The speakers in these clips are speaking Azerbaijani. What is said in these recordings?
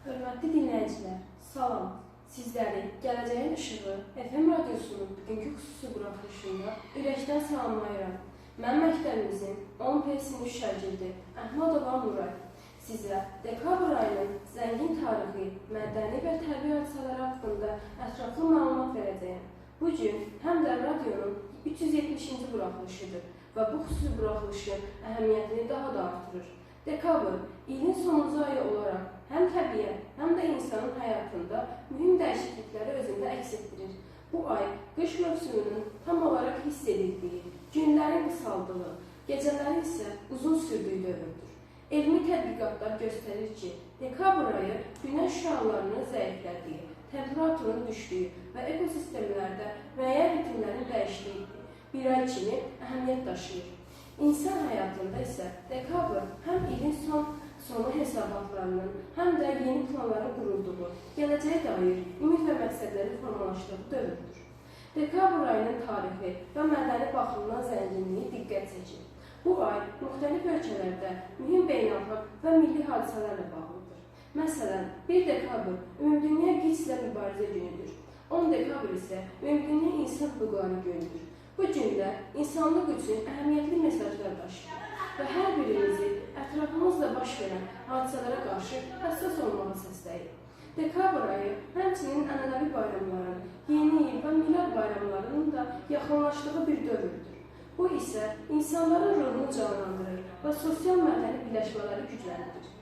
Hörmətli dinləyicilər, salam. Sizləri Gələcəyin İşığı FM radiosunun bugünkü xüsusi buraxılışında ürəkdən salamlayıram. Mən məktəbimizin 10P sinif şagirdi Əhmədova Nuray. Sizə dekabr ayının zəngin tarixi, mədəni və təbii hadisələri haqqında ətraflı məlumat verəcəyəm. Bugün həm də radionun 370-ci buraxılışıdır və bu xüsusi buraxılışın əhəmiyyətini daha da artırır. Dekabr, ilin sonuncu ayı olaraq həm təbiət, həm də insanın həyatında mühüm dəyişiklikləri özündə əks etdirir. Bu ay qış mövsümünün tam olaraq hiss edildiyi, günlərin qısaldığı, gecələrin isə uzun sürdüyü dövrdür. Elmi tədqiqatlar göstərir ki, dekabr ayı günəş şüalarının zəiflədiyi, temperaturun düşdüyü və ekosistemlərdə müəyyən ritmlərin dəyişdiyi bir ay kimi əhəmiyyət daşıyır. İnsan həyatında isə dekabr həm ilin sonu hesabatlarının, həm də yeni planların qurulduğu, gələcəyə dair ümid və məqsədlərin formalaşdığı dövrdür. Dekabr ayının tarixi və mədəni baxımdan zənginliyi diqqət çəkir. Bu ay müxtəlif ölkələrdə mühüm beynəlxalq və milli hadisələrlə bağlıdır. Məsələn, 1 dekabr Ümumdünya QİÇS-lə mübarizə günüdür. 10 dekabr isə Ümumdünya İnsan Hüquqları günüdür. Bu gündə insanlıq üçün əhəmiyyətli mesajlar daşıyır və hər birimizi ətrafımızda baş verən hadisələrə qarşı həssas olmağa səsləyir. Dekabr ayı həmçinin ənənəvi bayramların, yeni il və milad bayramlarının da yaxınlaşdığı bir dövrdür. Bu isə insanların ruhunu canlandırır və sosial mədəni birləşmələri gücləndirir.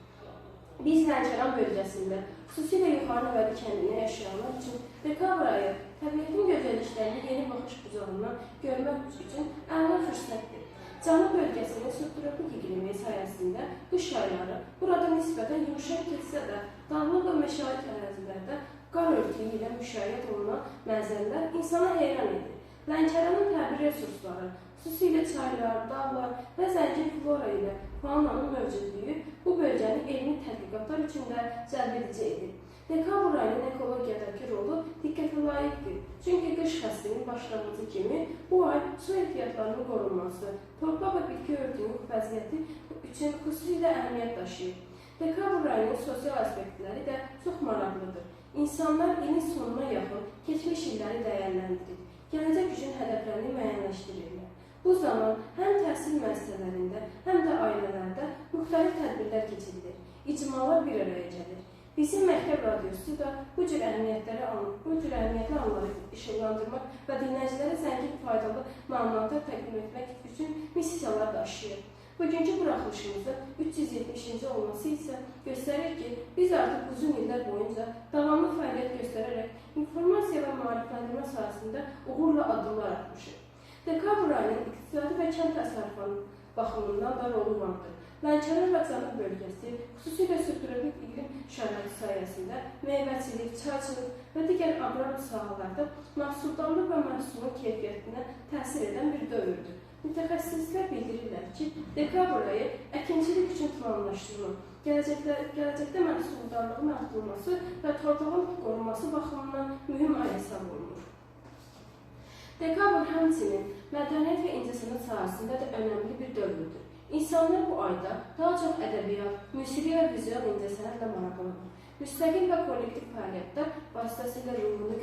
Biz Lənkəran bölgəsində, xüsusilə Yuxarı Vədi kəndində yaşayanlar üçün dekabr ayı təbiətin gözəlliklərini yeni baxış bucağından görmək üçün əla fürsətdir. Cənub bölgəsinin subtropik iqlimi sayəsində qış ayları burada nisbətən yumşaq keçsə də, dağlıq və meşəlik ərazilərdə qar örtüyü ilə müşahidə olunan mənzərələr insana heyran edir. Lənkəranın təbii resursları, xüsusilə çaylar, dağlar və zəngin flora ilə faunanın mövcudluğu bu bölgəni elmi tədqiqatlar üçün də cəlbedici edir. Dekabr ayının ekologiyadakı rolu diqqətə layiqdir. Çünki qış fəslinin başlanğıcı kimi bu ay su ehtiyatlarının qorunması, torpaq və bitki örtüyünün vəziyyəti üçün xüsusilə əhəmiyyət daşıyır. Dekabr ayının sosial aspektləri də çox maraqlıdır. İnsanlar ilin sonuna yaxın keçmiş illəri dəyərləndirir, gələcək üçün hədəflərini müəyyənləşdirirlər. Bu zaman həm təhsil müəssisələrində, həm də ailələrdə müxtəlif tədbirlər keçirilir, icmalar bir araya gəlir. Bizim məktəb radiosu da bu cür əhəmiyyətli anları işıqlandırmaq və dinləyicilərə zəngin faydalı məlumatlar təqdim etmək üçün missiyalar daşıyır. Bugünkü buraxılışımızın 370-ci olması isə göstərir ki, biz artıq uzun illər boyunca davamlı fəaliyyət göstərərək informasiya və maarifləndirmə sahəsində uğurla addımlar atmışıq. Dekabr ayının iqtisadi və kənd təsərrüfatı baxımından da rolu vardır. Lənkəran və Cənub bölgəsi, xüsusilə subtropik iqlim şəraiti sayəsində meyvəçilik, çayçılıq və digər aqrar sahələrdə məhsuldarlıq və məhsulun keyfiyyətinə təsir edən bir dövrdür. Mütəxəssislər bildirirlər ki, dekabr ayı əkinçilik üçün planlaşdırma, gələcəkdə məhsuldarlığın artırılması və torpağın qorunması baxımından mühüm ay hesab olunur. Dekabr həmçinin mədəniyyət və incəsənət sahəsində də önəmli bir dövrdür. İnsanlar bu ayda daha çox ədəbiyyat, musiqi və vizual incəsənətlə maraqlanır. Müstəqil və kollektiv fəaliyyətlər vasitəsilə ruhunu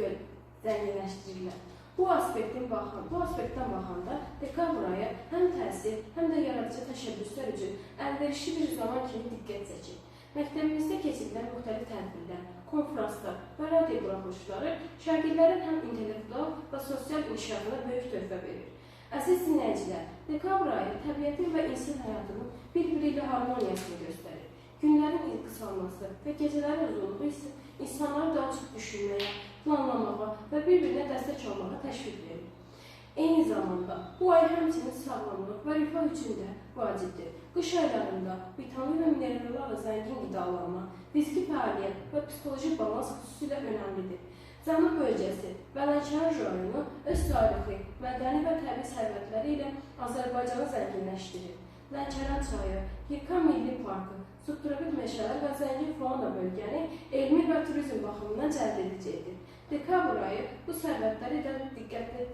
zənginləşdirirlər. Bu aspektdən baxanda dekabr ayı həm təhsil, həm də yaradıcı təşəbbüslər üçün əlverişli bir zaman kimi diqqət çəkir. Məktəbimizdə keçirilən müxtəlif tədbirlər, konferanslar və radio buraxılışları şagirdlərin həm intellektual və sosial inkişafına böyük töhfə verir. Əziz dinləyicilər, dekabr ayı təbiətin və insan həyatının bir-biri ilə harmoniyasını göstərir. Günlərin qısalması və gecələrin uzunluğu isə insanları daha çox düşünməyə, planlamağa və bir-birinə dəstək olmağa təşviq verir. Eyni zamanda bu ay həmçinin sağlamlıq və rifah üçün də vacibdir. Qış aylarında vitamin və minerallarla zəngin qidalanma, fiziki fəaliyyət və psixoloji balans xüsusilə önəmlidir. Cənub bölgəsi və Lənkəran rayonu öz tarixi, mədəni və təbii sərvətləri ilə Azərbaycanı zənginləşdirir. Lənkəran çayı, Yirka Milli Parkı, subtropik meşələr və zəngin fauna bölgəni elmi və turizm baxımından cəlbedici edir. Dekabr ayı bu sərvətləri də diqqətli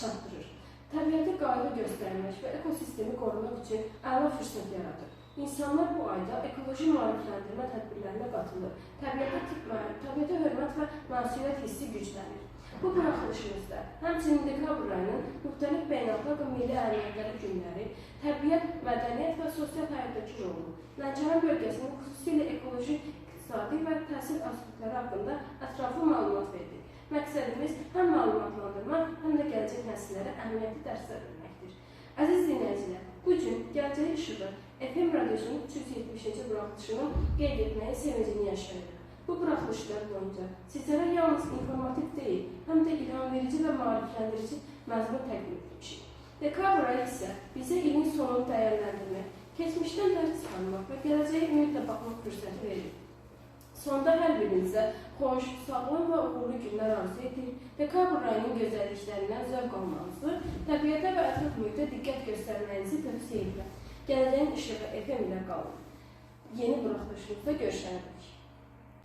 çatdırır. Təbiətə qayğı göstərmək və ekosistemi qorumaq üçün əla fürsət yaradır. İnsanlar bu ayda ekoloji maarifləndirmə tədbirlərinə qatılır. Təbiətə hörmət və məsuliyyət hissi güclənir. Bu buraxılışımızda həmçinin dekabr ayının müxtəlif beynəlxalq və milli əhəmiyyətləri günləri, təbiət, mədəniyyət və sosial həyatdakı rolu, Lənkəran bölgəsinin xüsusilə ekoloji, iqtisadi və təhsil aspektləri haqqında ətraflı məlumat verdik. Məqsədimiz həm məlumatlandırmaq, həm də gələcək nəsillərə əhəmiyyətli dərslər verməkdir. Əziz dinləyicilər, bu gün gələcək işığı FM radiosunun 370-ci buraxılışını qeyd etməyi sevincini yaşayırıq. Bu buraxılışlar boyunca sizlərə yalnız informativ deyil, həm də ilhamverici və maarifləndirici məzmun təqdim etmişik. Dekabr ayı isə bizə ilin sonunu dəyərləndirmək, keçmişdən dərs çıxarmaq və gələcəyə ümidlə baxmaq fürsəti verir. Sonda hər birinizə xoş, sağlam və uğurlu günlər arzu edir, dekabr ayının gözəlliklərindən zövq almanızı, təbiətə və ətraf mühitə diqqət göstərməyinizi tövsiyə edirəm. Gələcəyin işığı FM ilə qalın. Yeni buraxılışımızda görüşənə.